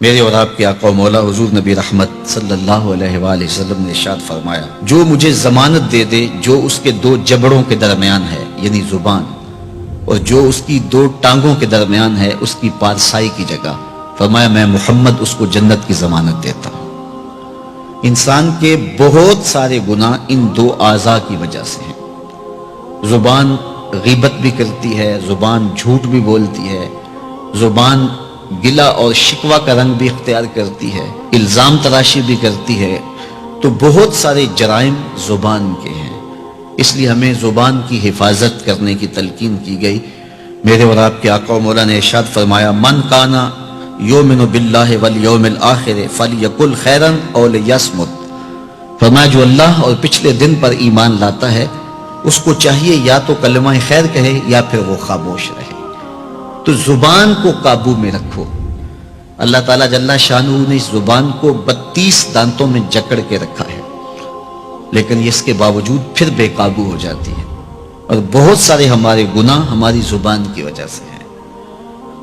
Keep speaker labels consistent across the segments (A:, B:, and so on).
A: میرے اور آپ کے آقا و مولا حضور نبی رحمت صلی اللہ علیہ وآلہ وسلم نے ارشاد فرمایا، جو مجھے ضمانت دے دے جو اس کے دو جبڑوں کے درمیان ہے یعنی زبان، اور جو اس کی دو ٹانگوں کے درمیان ہے اس کی پارسائی کی جگہ، فرمایا میں محمد اس کو جنت کی ضمانت دیتا ہوں۔ انسان کے بہت سارے گناہ ان دو اعضاء کی وجہ سے ہیں۔ زبان غیبت بھی کرتی ہے، زبان جھوٹ بھی بولتی ہے، زبان گلہ اور شکوہ کا رنگ بھی اختیار کرتی ہے، الزام تراشی بھی کرتی ہے، تو بہت سارے جرائم زبان کے ہیں۔ اس لیے ہمیں زبان کی حفاظت کرنے کی تلقین کی گئی۔ میرے اور آپ کے آقا و مولا نے ارشاد فرمایا، من کانا یؤمن باللہ والیوم الآخر فلیقل خیرا او لیصمت، فرمایا جو اللہ اور پچھلے دن پر ایمان لاتا ہے اس کو چاہیے یا تو کلمہ خیر کہے یا پھر وہ خاموش رہے۔ تو زبان کو قابو میں رکھو۔ اللہ تعالیٰ جل شانہ نے اس زبان کو 32 دانتوں میں جکڑ کے رکھا ہے، لیکن اس کے باوجود پھر بے قابو ہو جاتی ہے، اور بہت سارے ہمارے گناہ ہماری زبان کی وجہ سے ہیں۔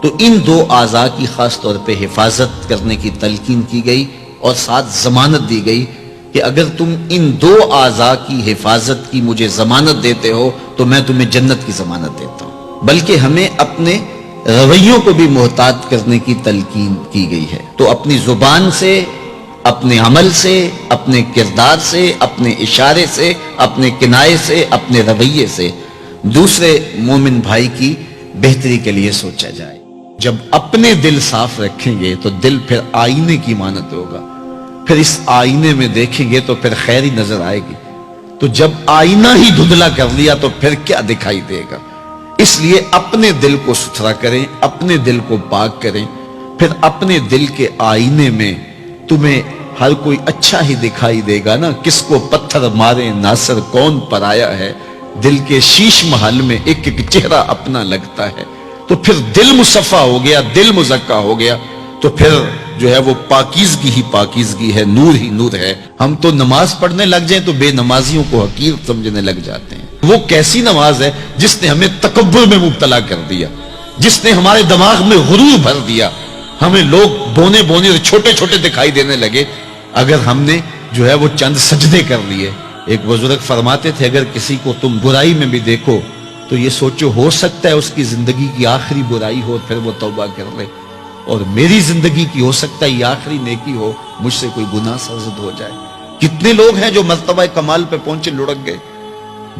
A: تو ان دو اعضاء کی خاص طور پہ حفاظت کرنے کی تلقین کی گئی، اور ساتھ ضمانت دی گئی کہ اگر تم ان دو اعضاء کی حفاظت کی مجھے ضمانت دیتے ہو تو میں تمہیں جنت کی ضمانت دیتا ہوں۔ بلکہ ہمیں اپنے رویوں کو بھی محتاط کرنے کی تلقین کی گئی ہے۔ تو اپنی زبان سے، اپنے عمل سے، اپنے کردار سے، اپنے اشارے سے، اپنے کنائے سے، اپنے رویے سے دوسرے مومن بھائی کی بہتری کے لیے سوچا جائے۔ جب اپنے دل صاف رکھیں گے تو دل پھر آئینے کی مانند ہوگا، پھر اس آئینے میں دیکھیں گے تو پھر خیر ہی نظر آئے گی۔ تو جب آئینہ ہی دھندلا کر لیا تو پھر کیا دکھائی دے گا؟ اس لیے اپنے دل کو ستھرا کریں، اپنے دل کو پاک کریں، پھر اپنے دل کے آئینے میں تمہیں ہر کوئی اچھا ہی دکھائی دے گا نا۔ کس کو پتھر مارے ناصر کون پر آیا ہے، دل کے شیش محل میں ایک ایک چہرہ اپنا لگتا ہے۔ تو پھر دل مصفا ہو گیا، دل مزکا ہو گیا، تو پھر جو ہے وہ پاکیزگی ہی پاکیزگی ہے، نور ہی نور ہے۔ ہم تو نماز پڑھنے لگ جائیں تو بے نمازیوں کو حقیر سمجھنے لگ جاتے ہیں۔ وہ کیسی نماز ہے جس نے ہمیں تکبر میں مبتلا کر دیا، جس نے ہمارے دماغ میں غرور بھر دیا، ہمیں لوگ بونے بونے اور چھوٹے چھوٹے دکھائی دینے لگے اگر ہم نے جو ہے وہ چند سجدے کر لیے۔ ایک بزرگ فرماتے تھے، اگر کسی کو تم برائی میں بھی دیکھو تو یہ سوچو ہو سکتا ہے اس کی زندگی کی آخری برائی ہو، پھر وہ توبہ کر لے، اور میری زندگی کی ہو سکتا ہے یہ آخری نیکی ہو، مجھ سے کوئی گناہ سرزد ہو جائے۔ کتنے لوگ ہیں جو مرتبہ کمال پہ پہنچے لڑک گئے،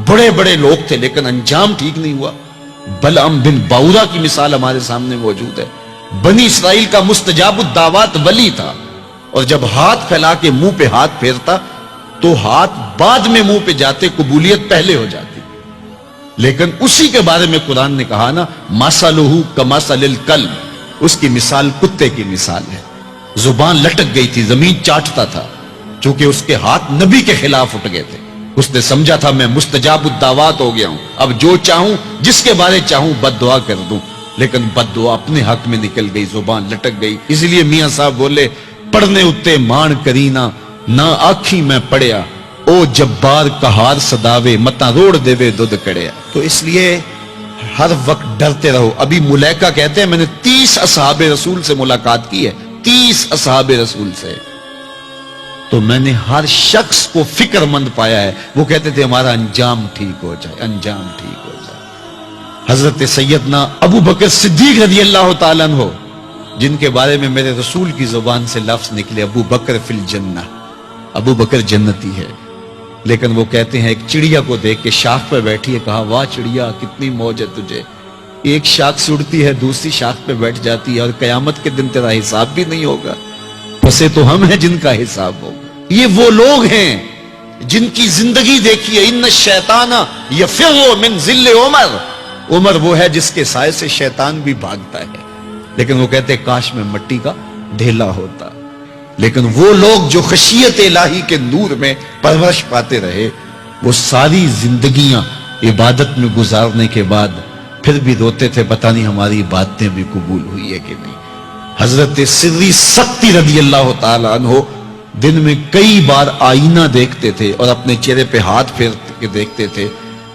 A: بڑے بڑے لوگ تھے لیکن انجام ٹھیک نہیں ہوا۔ بلعم بن باورا کی مثال ہمارے سامنے موجود ہے۔ بنی اسرائیل کا مستجاب الدعوات ولی تھا، اور جب ہاتھ پھیلا کے منہ پہ ہاتھ پھیرتا تو ہاتھ بعد میں منہ پہ جاتے، قبولیت پہلے ہو جاتی۔ لیکن اسی کے بارے میں قرآن نے کہا نا، مثلہ کمثل الکلب، اس کی مثال کتے کی مثال ہے۔ زبان لٹک گئی تھی، زمین چاٹتا تھا، چونکہ اس کے ہاتھ نبی کے خلاف اٹھ گئے تھے۔ اس نے سمجھا تھا میں مستجاب الدعوات ہو گیا ہوں، اب جو چاہوں جس کے بارے چاہوں بد دعا کر دوں، لیکن بد دعا اپنے حق میں نکل گئی، زبان لٹک گئی۔ اس لیے میاں صاحب بولے، پڑھنے اتے مان کرینا نہ آکھی میں پڑھیا، او جبار کہار صداوے متا روڑ دیوے دودھ کڑیا۔ تو اس لیے ہر وقت ڈرتے رہو۔ ابھی ملیکہ کہتے ہیں میں نے 30 اصحاب رسول سے ملاقات کی ہے، 30 اصحاب رسول سے، تو میں نے ہر شخص کو فکر مند پایا ہے۔ وہ کہتے تھے ہمارا انجام ٹھیک ہو جائے، انجام ٹھیک ہو جائے۔ حضرت سیدنا ابو بکر صدیق رضی اللہ تعالیٰ عنہ، جن کے بارے میں میرے رسول کی زبان سے لفظ نکلے، ابو بکر فی الجنہ، ابو بکر جنتی ہے، لیکن وہ کہتے ہیں ایک چڑیا کو دیکھ کے شاخ پہ بیٹھی ہے، کہا واہ چڑیا کتنی موج ہے تجھے، ایک شاخ سے اڑتی ہے دوسری شاخ پہ بیٹھ جاتی ہے، اور قیامت کے دن تیرا حساب بھی نہیں ہوگا، پسے تو ہم ہیں جن کا حساب ہوگا۔ یہ وہ لوگ ہیں جن کی زندگی دیکھیے، ان الشیطان یفر من ظل عمر، عمر وہ ہے جس کے سائے سے شیطان بھی بھاگتا ہے، لیکن وہ کہتے کاش میں مٹی کا ڈھیلا ہوتا۔ لیکن وہ لوگ جو خشیت الہی کے نور میں پرورش پاتے رہے، وہ ساری زندگیاں عبادت میں گزارنے کے بعد پھر بھی روتے تھے، پتہ نہیں ہماری باتیں بھی قبول ہوئی ہے کہ نہیں۔ حضرت سری سکتی رضی اللہ تعالیٰ عنہ دن میں کئی بار آئینہ دیکھتے تھے اور اپنے چہرے پہ ہاتھ پھیر کے دیکھتے تھے،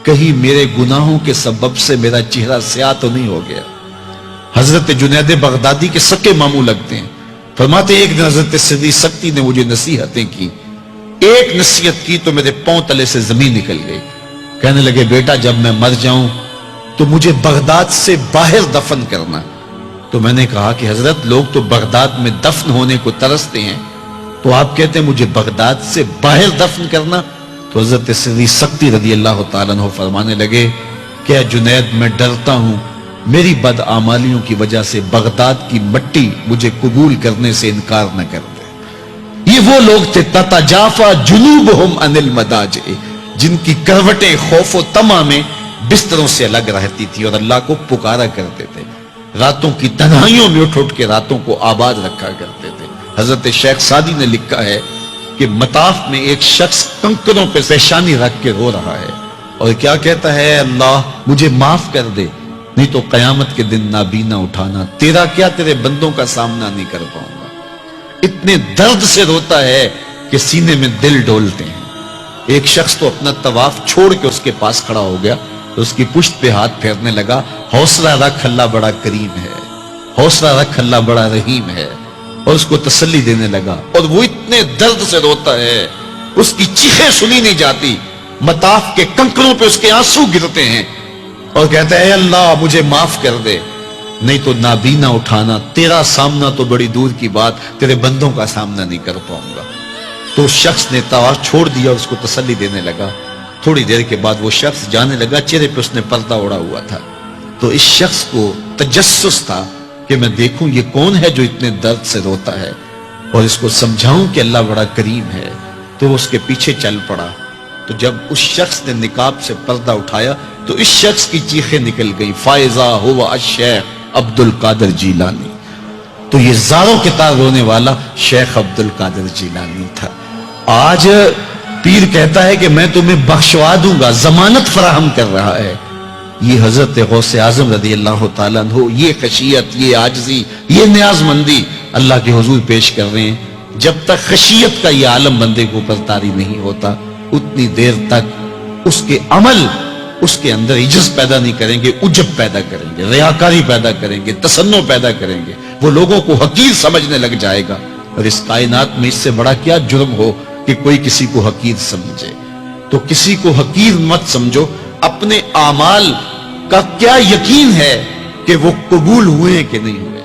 A: کہیں میرے گناہوں کے سبب سے میرا چہرہ سیاہ تو نہیں ہو گیا۔ حضرت جنید بغدادی کے سکے ماموں لگتے ہیں، فرماتے ایک دن حضرت صدیق سکتی نے مجھے نصیحتیں کی، ایک نصیحت کی تو میرے پاؤں تلے سے زمین نکل گئی. کہنے لگے بیٹا جب میں مر جاؤں تو مجھے بغداد سے باہر دفن کرنا. تو میں نے کہا کہ حضرت لوگ تو بغداد میں دفن ہونے کو ترستے ہیں، تو آپ کہتے ہیں مجھے بغداد سے باہر دفن کرنا؟ تو حضرت صدیق سکتی رضی اللہ تعالیٰ عنہ فرمانے لگے کہ اے جنید میں ڈرتا ہوں میری بدعمالیوں کی وجہ سے بغداد کی مٹی مجھے قبول کرنے سے انکار نہ کر دے. یہ وہ لوگ تھے تتجافا جنوبہم عن المضاجع، جن کی کروٹیں خوف و طمع میں بستروں سے الگ رہتی تھی اور اللہ کو پکارا کرتے تھے. راتوں کی تنہائیوں میں اٹھ اٹھ کے راتوں کو آباد رکھا کرتے تھے. حضرت شیخ سعدی نے لکھا ہے کہ مطاف میں ایک شخص کنکروں پہ پیشانی رکھ کے رو رہا ہے اور کیا کہتا ہے، اللہ مجھے معاف کر دے نہیں تو قیامت کے دن نابینا اٹھانا، تیرا کیا تیرے بندوں کا سامنا نہیں کر پاؤں گا. اتنے درد سے روتا ہے کہ سینے میں دل ڈولتے ہیں. ایک شخص تو اپنا طواف چھوڑ کے اس کے پاس کھڑا ہو گیا تو اس کی پشت پہ ہاتھ پھیرنے لگا، حوصلہ رکھ اللہ بڑا کریم ہے، حوصلہ رکھ اللہ بڑا رحیم ہے، اور اس کو تسلی دینے لگا. اور وہ اتنے درد سے روتا ہے اس کی چیخیں سنی نہیں جاتی، مطاف کے کنکروں پہ اس کے آنسو گرتے ہیں اور کہتا ہے اے اللہ مجھے معاف کر دے نہیں تو نابینا اٹھانا، تیرا سامنا تو بڑی دور کی بات تیرے بندوں کا سامنا نہیں کر پاؤں گا. تو اس شخص نے طواف چھوڑ دیا اور اس کو تسلی دینے لگا. تھوڑی دیر کے بعد وہ شخص جانے لگا، چہرے پہ اس نے پردہ اڑا ہوا تھا. تو اس شخص کو تجسس تھا کہ میں دیکھوں یہ کون ہے جو اتنے درد سے روتا ہے اور اس کو سمجھاؤں کہ اللہ بڑا کریم ہے. تو وہ اس کے پیچھے چل پڑا. تو جب اس شخص نے نقاب سے پردہ اٹھایا تو اس شخص کی چیخیں نکل گئی، فائزہ ہوا الشیخ عبد القادر جیلانی. تو یہ زاروں کے تار رونے والا شیخ عبد القادر جیلانی تھا. آج پیر کہتا ہے کہ میں تمہیں بخشوا دوں گا، ضمانت فراہم کر رہا ہے. یہ حضرت غوث اعظم رضی اللہ تعالیٰ عنہ یہ خشیت، یہ عاجزی، یہ نیاز مندی اللہ کے حضور پیش کر رہے ہیں. جب تک خشیت کا یہ عالم بندے کو اوپر طاری نہیں ہوتا اتنی دیر تک اس کے عمل اس کے اندر عجز پیدا نہیں کریں گے، عجب پیدا کریں گے، ریاکاری پیدا کریں گے، تسنع پیدا کریں گے. وہ لوگوں کو حقیر سمجھنے لگ جائے گا. اور اس کائنات میں اس سے بڑا کیا جرم ہو کہ کوئی کسی کو حقیر سمجھے. تو کسی کو حقیر مت سمجھو. اپنے اعمال کا کیا یقین ہے کہ وہ قبول ہوئے کہ نہیں ہوئے.